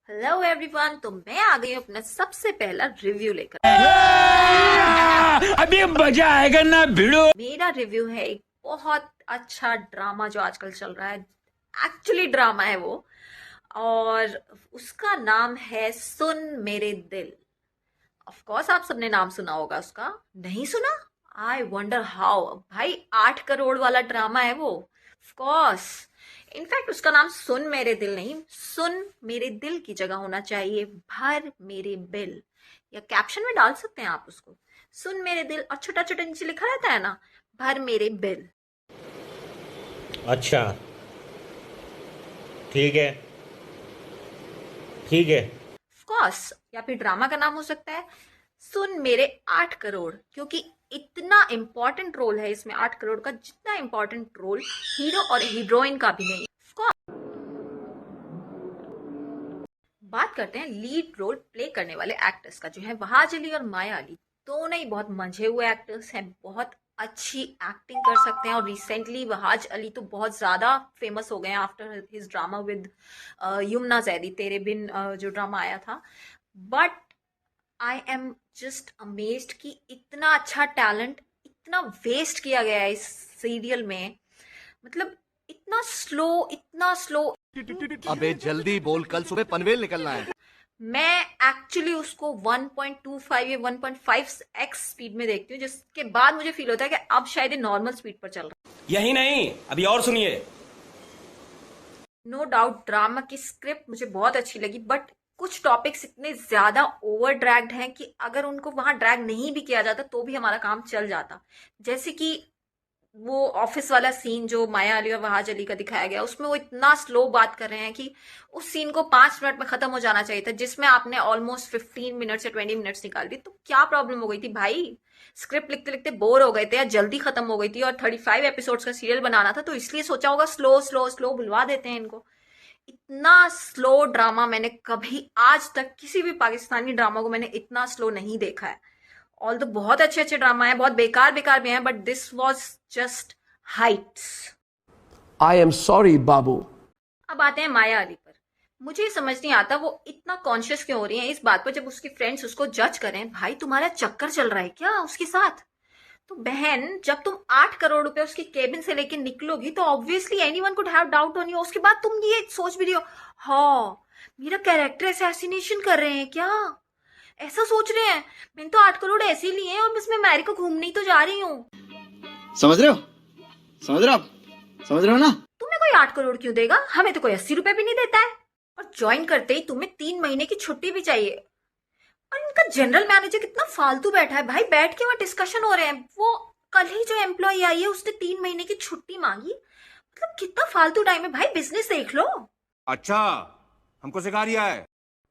Hello everyone, तो मैं आ गई हूँ अपना सबसे पहला रिव्यू लेकर। अभी मजा आएगा ना भिड़ो। मेरा रिव्यू है एक बहुत अच्छा ड्रामा जो आजकल चल रहा है। एक्चुअली ड्रामा है वो, और उसका नाम है सुन मेरे दिल। ऑफ कोर्स आप सबने नाम सुना होगा उसका। नहीं सुना? I wonder how. भाई 8 करोड़ वाला ड्रामा है वो। Of course. इनफैक्ट उसका नाम सुन मेरे दिल नहीं, सुन मेरे दिल की जगह होना चाहिए भर मेरे बिल, या कैप्शन में डाल सकते हैं आप उसको, सुन मेरे दिल, और छोटा छोटा नीचे लिखा रहता है ना, भर मेरे बिल। अच्छा, ठीक है ठीक है। ऑफ कोर्स, या फिर ड्रामा का नाम हो सकता है सुन मेरे 8 करोड़, क्योंकि इतना इंपॉर्टेंट रोल है इसमें 8 करोड़ का, जितना इंपॉर्टेंट रोल हीरो और हीरोइन का भी नहीं। बात करते हैं लीड रोल प्ले करने वाले एक्टर्स का, जो है वहाज अली और माया अली। दोनों ही बहुत मंझे हुए एक्टर्स हैं, बहुत अच्छी एक्टिंग कर सकते हैं। और रिसेंटली वहाज अली तो बहुत ज्यादा फेमस हो गए हैं after his drama with Yamuna Zaidi, तेरे बिन जो ड्रामा आया था। But I am just amazed कि इतना अच्छा टैलेंट इतना वेस्ट किया गया है इस सीरियल में। मतलब इतना स्लो। अबे जल्दी बोल, कल सुबह पनवेल निकलना है। मैं एक्चुअली उसको 1.25 या 1.5x स्पीड में देखती हूँ, जिसके बाद मुझे फील होता है कि अब शायद ये नॉर्मल स्पीड पर चल रहा है। यही नहीं, अभी और सुनिए। नो डाउट ड्रामा की स्क्रिप्ट मुझे बहुत अच्छी लगी, बट कुछ टॉपिक्स इतने ज्यादा ओवर ड्रैग्ड हैं कि अगर उनको वहां ड्रैग नहीं भी किया जाता तो भी हमारा काम चल जाता। जैसे कि वो ऑफिस वाला सीन जो माया अली और वहाज अली का दिखाया गया, उसमें वो इतना स्लो बात कर रहे हैं कि उस सीन को 5 मिनट में खत्म हो जाना चाहिए था, जिसमें आपने ऑलमोस्ट 15 मिनट से 20 मिनट्स निकाल दी। तो क्या प्रॉब्लम हो गई थी भाई? स्क्रिप्ट लिखते लिखते बोर हो गए थे या जल्दी खत्म हो गई थी, और 35 एपिसोड्स का सीरियल बनाना था, तो इसलिए सोचा होगा स्लो स्लो स्लो बुलवा देते हैं इनको। इतना स्लो ड्रामा मैंने कभी आज तक किसी भी पाकिस्तानी ड्रामा को मैंने इतना स्लो नहीं देखा है। ऑल तो बहुत अच्छे अच्छे ड्रामा है, बहुत बेकार बेकार भी हैं, but this was just heights. I am sorry बाबू। अब आते हैं माया अली पर। मुझे ये समझ नहीं आता वो इतना कॉन्शियस क्यों हो रही है इस बात पर, जब उसकी फ्रेंड्स उसको जज करें। भाई तुम्हारा चक्कर चल रहा है क्या उसके साथ? तो बहन, जब तुम 8 करोड़ रुपए उसके केबिन से लेके निकलोगी तो obviously anyone could have doubt on you. उसके बाद तुम ये सोच भी रही हो, हाँ मेरा कैरेक्टर असैसिनेशन कर रहे हैं क्या, ऐसा सोच रहे हैं। मैंने तो 8 करोड़ ऐसे ही लिए हैं और बस मैं अमेरिका घूमने ही तो जा रही हूँ। समझ रहे हो? समझ रहे हो आप? समझ रहे हो ना? तुम्हें कोई 8 करोड़ क्यों देगा? हमें तो कोई 80 रुपए भी नहीं देता है। और ज्वाइन करते ही तुम्हें 3 महीने की छुट्टी भी चाहिए। और इनका जनरल मैनेजर कितना फालतू बैठा है भाई, बैठ के वहां डिस्कशन हो रहे हैं। वो कल ही जो एम्प्लॉय आई है उसने 3 महीने की छुट्टी मांगी। मतलब कितना फालतू टाइम है भाई, बिजनेस देख लो। अच्छा, हमको सिखा रिया है।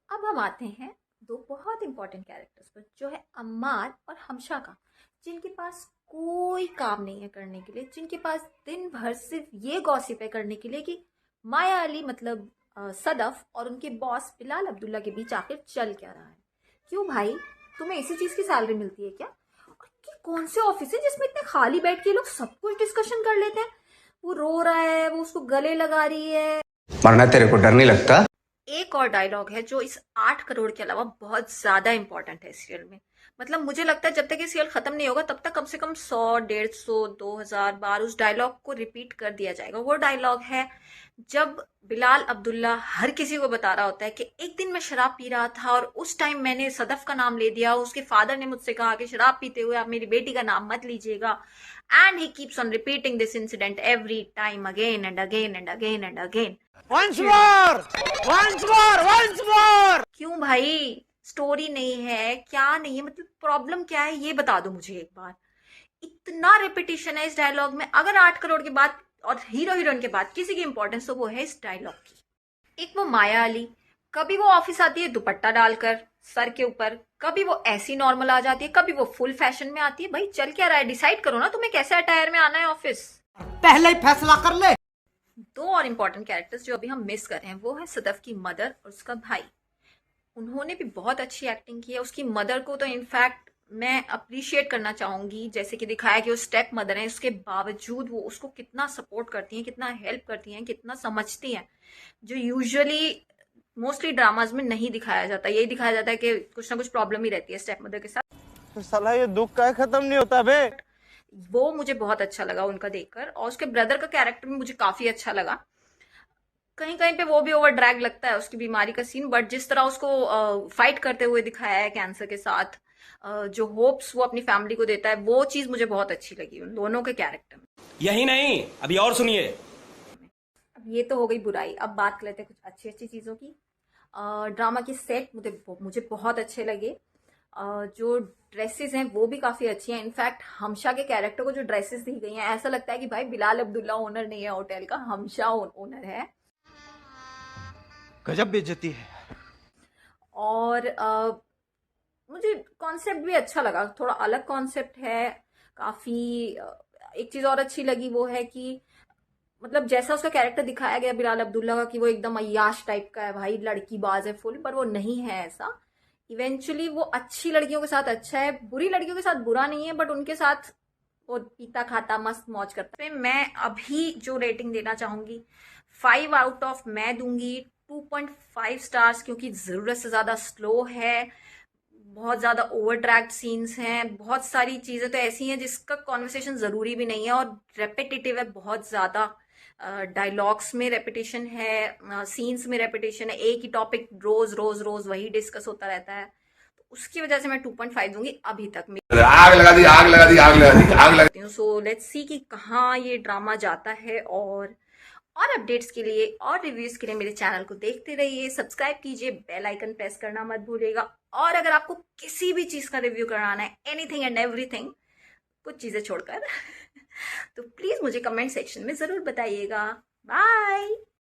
अब हम आते हैं दो बहुत इंपॉर्टेंट कैरेक्टर्स पर, जो है अम्मार और हमशा का, जिनके पास कोई काम नहीं है करने के लिए, जिनके पास दिन भर सिर्फ ये गॉसिप है करने के लिए कि माया अली मतलब सदफ और उनके बॉस बिलाल अब्दुल्ला के बीच आखिर चल क्या रहा है। क्यों भाई, तुम्हें इसी चीज की सैलरी मिलती है क्या? और कि कौन से ऑफिस है जिसमें इतने खाली बैठ के लोग सब कुछ डिस्कशन कर लेते हैं? वो रो रहा है, वो उसको गले लगा रही है। मरना तेरे को डर नहीं लगता? एक और डायलॉग है जो इस 8 करोड़ के अलावा बहुत ज्यादा इंपॉर्टेंट है सीरियल में। मतलब मुझे लगता है जब तक ये सीरियल खत्म नहीं होगा तब तक कम से कम 100, 150, 2000 बार उस डायलॉग को रिपीट कर दिया जाएगा। वो डायलॉग है जब बिलाल अब्दुल्ला हर किसी को बता रहा होता है कि एक दिन मैं शराब पी रहा था और उस टाइम मैंने सदफ का नाम ले दिया। उसके फादर ने मुझसे कहा कि शराब पीते हुए आप मेरी बेटी का नाम मत लीजिएगा। And he keeps on repeating this incident every time, again and again and again and again. Once more! Once more! Once more! क्यों भाई, स्टोरी नहीं है क्या नहीं है, मतलब प्रॉब्लम क्या है ये बता दो मुझे एक बार। इतना रिपीटिशन है इस डायलॉग में। अगर 8 करोड़ के बाद और हीरो हीरोइन के बाद किसी की इंपॉर्टेंस तो वो है इस डायलॉग की। एक वो माया अली, कभी वो ऑफिस आती है दुपट्टा डालकर सर के ऊपर, कभी वो ऐसी नॉर्मल आ जाती है, कभी वो फुल फैशन में आती है। भाई चल क्या रहा है, डिसाइड करो ना तुम्हें कैसे अटायर में आना है ऑफिस। पहले ही फैसला कर ले। दो और इम्पोर्टेंट कैरेक्टर्स जो अभी हम मिस कर रहे हैं वो है सदफ की मदर और उसका भाई। उन्होंने भी बहुत अच्छी एक्टिंग की है। उसकी मदर को तो इनफैक्ट मैं अप्रिशिएट करना चाहूंगी, जैसे कि दिखाया कि वो स्टेप मदर है, उसके बावजूद वो उसको कितना सपोर्ट करती हैं, कितना हेल्प करती हैं, कितना समझती हैं, जो यूजुअली मोस्टली ड्रामाज में नहीं दिखाया जाता। यही दिखाया जाता है कि कुछ ना कुछ प्रॉब्लम ही रहती है स्टेप मदर के साथ। साला ये दुख का खत्म नहीं होता बे। वो मुझे बहुत अच्छा लगा उनका देखकर, और उसके ब्रदर का कैरेक्टर भी मुझे काफी अच्छा लगा। कहीं कहीं पे वो भी ओवर ड्रैग लगता है उसकी बीमारी का सीन, बट जिस तरह उसको फाइट करते हुए दिखाया है कैंसर के साथ, जो होप्स वो अपनी फैमिली को देता है, वो चीज मुझे बहुत अच्छी लगी उन दोनों के कैरेक्टर में। यही नहीं, अभी और सुनिए। अब ये तो हो गई बुराई, अब बात कर लेते हैं कुछ अच्छी अच्छी चीजों की। ड्रामा के सेट मुझे बहुत अच्छे लगे। जो ड्रेसेस हैं वो भी काफी अच्छी हैं। इनफैक्ट हमशा के कैरेक्टर को जो ड्रेसेस दी गई हैं, ऐसा लगता है कि भाई बिलाल अब्दुल्ला ओनर नहीं है होटल का, हमशा ओनर है। गजब बेइज्जती है। और मुझे कॉन्सेप्ट भी अच्छा लगा, थोड़ा अलग कॉन्सेप्ट है काफी। एक चीज और अच्छी लगी वो है कि मतलब जैसा उसका कैरेक्टर दिखाया गया बिलाल अब्दुल्ला का, कि वो एकदम अय्याश टाइप का है, भाई लड़की बाज है फुल, पर वो नहीं है ऐसा। इवेंचुअली वो अच्छी लड़कियों के साथ अच्छा है, बुरी लड़कियों के साथ बुरा नहीं है, बट उनके साथ वो पीता खाता मस्त मौज करता है। मैं अभी जो रेटिंग देना चाहूंगी 5 आउट ऑफ मैं दूंगी 2.5 स्टार्स, क्योंकि जरूरत से ज्यादा स्लो है, बहुत ज्यादा ओवर ड्रैग्ड सीन्स हैं, बहुत सारी चीजें तो ऐसी हैं जिसका कॉन्वर्सेशन जरूरी भी नहीं है, और रेपिटेटिव है बहुत ज्यादा। डायलॉग्स में रेपिटेशन है, सीन्स में रेपिटेशन है, एक ही टॉपिक रोज रोज रोज वही डिस्कस होता रहता है, तो उसकी वजह से मैं 2.5 दूंगी अभी तक। आग लगा दी, आग लगा दी, आग लगा दी, आग लगा दी। सो लेट्स सी कि कहाँ ये ड्रामा जाता है। और अपडेट्स के लिए और रिव्यूज के लिए मेरे चैनल को देखते रहिए, सब्सक्राइब कीजिए, बेल आइकन प्रेस करना मत भूलिएगा। और अगर आपको किसी भी चीज का रिव्यू कराना है, एनीथिंग एंड एवरीथिंग, कुछ चीजें छोड़कर तो प्लीज मुझे कमेंट सेक्शन में जरूर बताइएगा। बाय।